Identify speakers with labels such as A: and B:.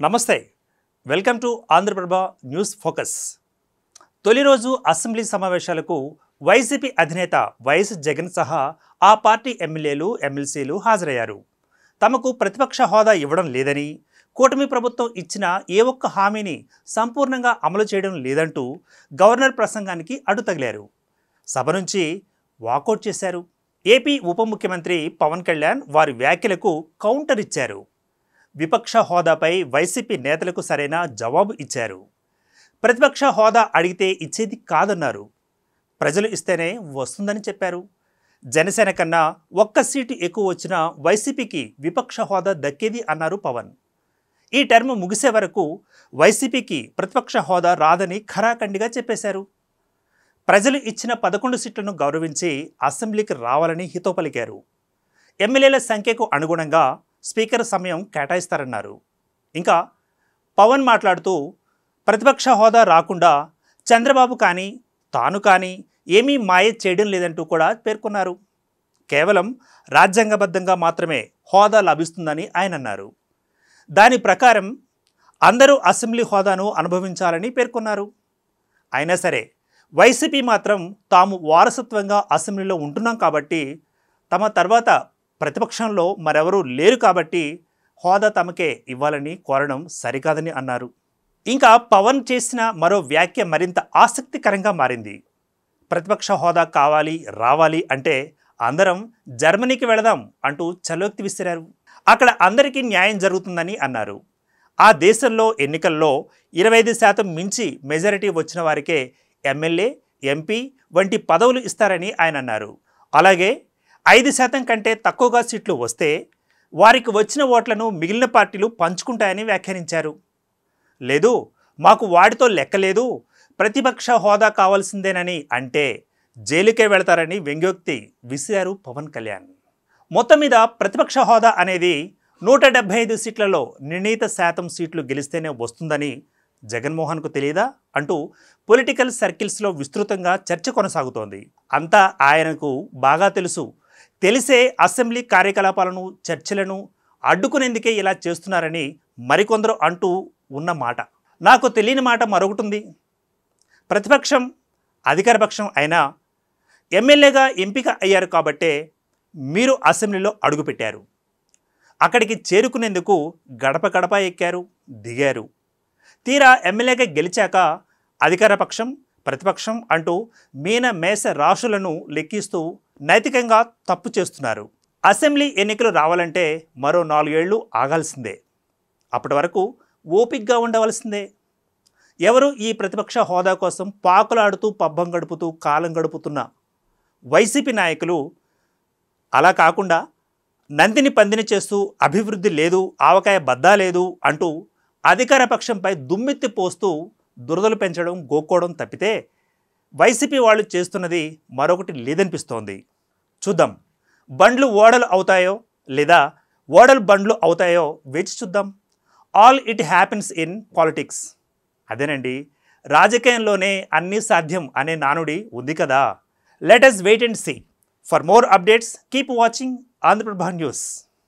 A: నమస్తే welcome to Andhra Prabha news focus. తొలి రోజు అసెంబ్లీ సమావేశాలకు వైసీపీ అధినేత వైఎస్ జగన్ సహా ఆ పార్టీ ఎమ్మెల్యేలు ఎమ్మెల్సీలు హాజరయ్యారు. తమకు ప్రతిపక్ష హోదా ఇవ్వడం లేదని, కూటమి ప్రభుత్వం ఇచ్చిన ఏ ఒక్క హామీని సంపూర్ణంగా అమలు చేయడం లేదంటూ గవర్నర్ ప్రసంగానికి అడ్డు తగిలారు. సభ నుంచి వాకౌట్ చేశారు. ఏపీ ఉప ముఖ్యమంత్రి పవన్ కళ్యాణ్ వారి వ్యాఖ్యలకు కౌంటర్ ఇచ్చారు. విపక్ష హోదాపై వైసీపీ నేతలకు సరైన జవాబు ఇచ్చారు. ప్రతిపక్ష హోదా అడిగితే ఇచ్చేది కాదన్నారు. ప్రజలు ఇస్తేనే వస్తుందని చెప్పారు. జనసేన కన్నా ఒక్క సీటు ఎక్కువ వచ్చినా వైసీపీకి విపక్ష హోదా దక్కేది అన్నారు పవన్. ఈ టర్మ్ ముగిసే వరకు వైసీపీకి ప్రతిపక్ష హోదా రాదని ఖరాఖండిగా చెప్పేశారు. ప్రజలు ఇచ్చిన 11 సీట్లను గౌరవించి అసెంబ్లీకి రావాలని హితో పలికారు. ఎమ్మెల్యేల సంఖ్యకు అనుగుణంగా స్పీకర్ సమయం కేటాయిస్తారన్నారు. ఇంకా పవన్ మాట్లాడుతూ ప్రతిపక్ష హోదా రాకుండా చంద్రబాబు కానీ తాను కానీ ఏమీ మాయ చేయడం లేదంటూ కూడా పేర్కొన్నారు. కేవలం రాజ్యాంగబద్ధంగా మాత్రమే హోదా లభిస్తుందని ఆయన అన్నారు. దాని ప్రకారం అందరూ అసెంబ్లీ హోదాను అనుభవించాలని పేర్కొన్నారు. అయినా సరే వైసీపీ మాత్రం తాము వారసత్వంగా అసెంబ్లీలో ఉంటున్నాం కాబట్టి, తమ తర్వాత ప్రతిపక్షంలో మరెవరూ లేరు కాబట్టి హోదా తమకే ఇవ్వాలని కోరడం సరికాదని అన్నారు. ఇంకా పవన్ చేసిన మరో వ్యాఖ్య మరింత ఆసక్తికరంగా మారింది. ప్రతిపక్ష హోదా కావాలి రావాలి అంటే అందరం జర్మనీకి వెళదాం అంటూ చలోక్తి విసిరారు. అక్కడ అందరికీ న్యాయం జరుగుతుందని అన్నారు. ఆ దేశంలో ఎన్నికల్లో 25% మించి మెజారిటీ వచ్చిన వారికే ఎమ్మెల్యే, ఎంపీ వంటి పదవులు ఇస్తారని ఆయన అన్నారు. అలాగే 5% కంటే తక్కువగా సీట్లు వస్తే వారికి వచ్చిన ఓట్లను మిగిలిన పార్టీలు పంచుకుంటాయని వ్యాఖ్యానించారు. లేదు, మాకు వాటితో లెక్కలేదు, ప్రతిపక్ష హోదా కావాల్సిందేనని అంటే జైలుకే వెళతారని వ్యంగ్యోక్తి విసిరారు పవన్ కళ్యాణ్. మొత్తం మీద ప్రతిపక్ష హోదా అనేది 175 సీట్లలో నిర్ణీత శాతం సీట్లు గెలిస్తేనే వస్తుందని జగన్మోహన్కు తెలియదా అంటూ పొలిటికల్ సర్కిల్స్లో విస్తృతంగా చర్చ కొనసాగుతోంది. అంతా ఆయనకు బాగా తెలుసు. తెలిసే అసెంబ్లీ కార్యకలాపాలను చర్చలను అడ్డుకునేందుకే ఇలా చేస్తున్నారని మరికొందరు అంటూ ఉన్న మాట. నాకు తెలియని మాట మరొకటి ఉంది. ప్రతిపక్షం అధికారపక్షం అయినా ఎమ్మెల్యేగా ఎంపిక అయ్యారు కాబట్టే మీరు అసెంబ్లీలో అడుగుపెట్టారు. అక్కడికి చేరుకునేందుకు గడప గడప ఎక్కారు, దిగారు. తీరా ఎమ్మెల్యేగా గెలిచాక అధికారపక్షం ప్రతిపక్షం అంటూ మీన మేష రాశులను లెక్కిస్తూ నైతికంగా తప్పు చేస్తున్నారు. అసెంబ్లీ ఎన్నికలు రావాలంటే మరో 4 ఏళ్లు ఆగాల్సిందే. అప్పటి వరకు ఓపికగా ఉండవలసిందే. ఎవరు ఈ ప్రతిపక్ష హోదా కోసం పాకులాడుతూ పబ్బం గడుపుతూ కాలం గడుపుతున్న వైసీపీ నాయకులు అలా కాకుండా నందిని పందిని చేస్తూ అభివృద్ధి లేదు, ఆవకాయ బద్దా లేదు అంటూ అధికార పక్షంపై దుమ్మెత్తి పోస్తూ దురదలు పెంచడం గోక్కోవడం తప్పితే వైసీపీ వాళ్ళు చేస్తున్నది మరొకటి లేదనిపిస్తోంది. చూద్దాం, బండ్లు ఓడలు అవుతాయో లేదా ఓడలు బండ్లు అవుతాయో వేచి చూద్దాం. All it happens in politics. అదేనండి, రాజకీయంలోనే అన్నీ సాధ్యం అనే నానుడి ఉంది కదా. Let us wait and see. For more updates, keep watching Andhra Prabha News.